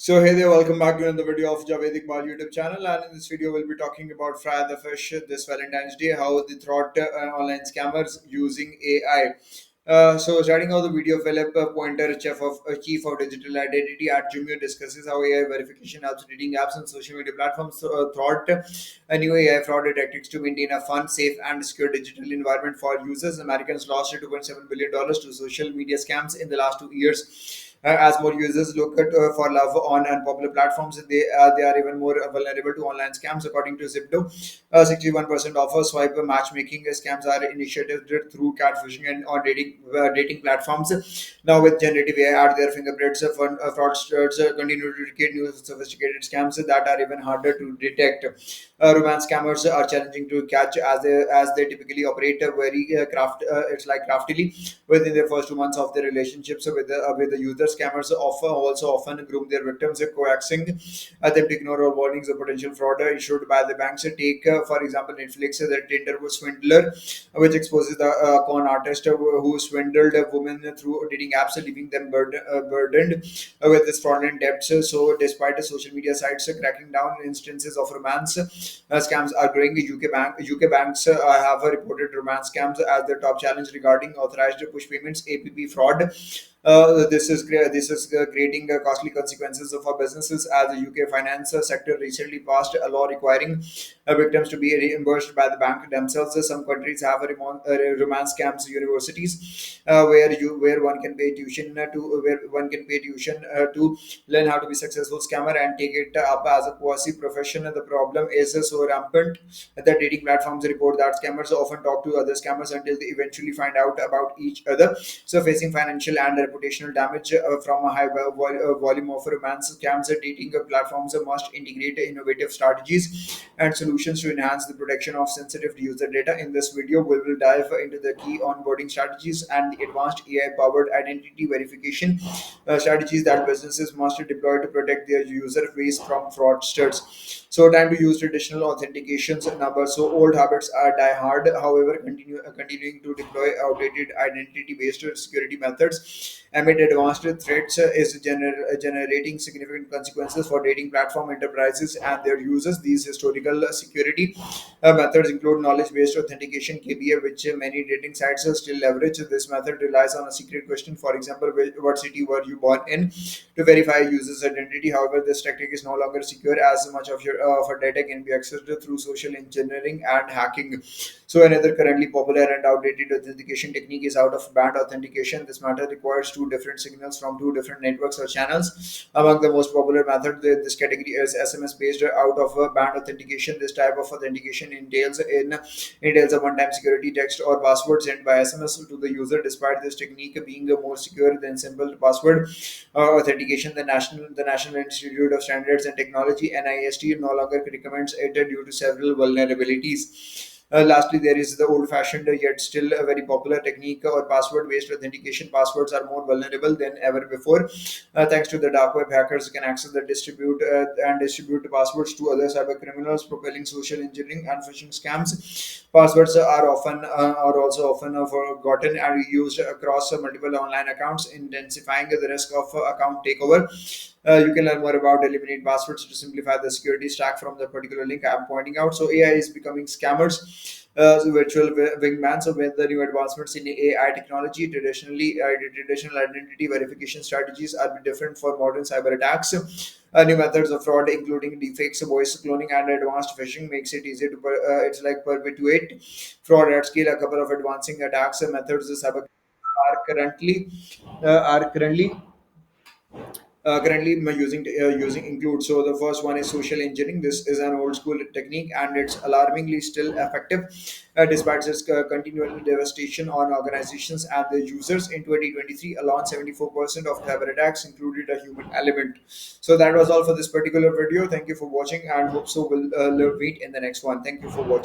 So hey there, welcome back to another video of Javed Iqbal YouTube channel, and in this video we'll be talking about Fry the Fish this Valentine's Day, how the Thwart online scammers using AI. So starting out the video, Philip Pointer, chief of digital identity at Jumio, discusses how AI verification helps leading apps and social media platforms. Thwart, a new AI fraud tactics to maintain a fun, safe, and secure digital environment for users. Americans lost $2.7 billion to social media scams in the last 2 years. As more users look for love on unpopular platforms, they are even more vulnerable to online scams. According to Zipdo, 61% of swipe matchmaking scams are initiated through catfishing and on dating platforms. Now, with generative AI at their fingerprints, fraudsters continue to create new sophisticated scams that are even harder to detect. Romance scammers are challenging to catch as they typically operate very it's like craftily within the first 2 months of their relationships with the user. Scammers often groom their victims, coaxing them to ignore all warnings of potential fraud issued by the banks. Take, for example, Netflix, the Tinder swindler, which exposes the con artist who swindled a woman through dating apps, leaving them burdened with this fraudulent debts. So, despite the social media sites cracking down on instances of romance scams are growing, UK banks have reported romance scams as their top challenge regarding authorized push payments, APP fraud. This is creating costly consequences for businesses as the UK finance sector recently passed a law requiring victims to be reimbursed by the bank themselves. Some countries have romance scams universities where one can pay tuition to learn how to be successful scammer and take it up as a quasi profession. The problem is so rampant that dating platforms report that scammers often talk to other scammers until they eventually find out about each other. So, facing financial and reputational damage from a volume of romance scams, dating platforms must integrate innovative strategies and solutions to enhance the protection of sensitive user data. In this video, we will dive into the key onboarding strategies and the advanced AI-powered identity verification strategies that businesses must deploy to protect their user base from fraudsters. So, time to use traditional authentications numbers. So, old habits are die hard. However, continuing to deploy outdated identity-based security methods amid advanced threats is generating significant consequences for dating platform enterprises and their users. These historical security methods include knowledge-based authentication (KBA), which many dating sites still leverage. This method relies on a secret question, for example, what city were you born in, to verify a user's identity. However, this tactic is no longer secure as much of your data can be accessed through social engineering and hacking. So, another currently popular and outdated authentication technique is out of band authentication. This method requires two different signals from two different networks or channels. Among the most popular methods in this category is SMS based out of band authentication. This type of authentication entails a one-time security text or password sent by SMS to the user. Despite this technique being more secure than simple password authentication, the National Institute of Standards and Technology (NIST) no longer recommends it due to several vulnerabilities. Lastly, there is the old-fashioned yet still a very popular technique or password-based authentication. Passwords are more vulnerable than ever before, thanks to the dark web. Hackers can access the distribute passwords to other cyber criminals, propelling social engineering and phishing scams. Passwords are also often forgotten and used across multiple online accounts, intensifying the risk of account takeover. You can learn more about eliminate passwords to simplify the security stack from the particular link I'm pointing out. So AI is becoming scammers. Virtual wingman. So with the new advancements in AI technology, traditional identity verification strategies are different for modern cyber attacks. New methods of fraud, including deepfakes, voice cloning, and advanced phishing, makes it easier to perpetuate fraud at scale. A couple of advancing attacks methods the cyber are currently using include. So the first one is social engineering. This is an old school technique and it's alarmingly still effective despite its continual devastation on organizations and their users. In 2023 alone, 74% of cyber attacks included a human element. So that was all for this particular video. Thank you for watching and hope so we'll meet in the next one. Thank you for watching.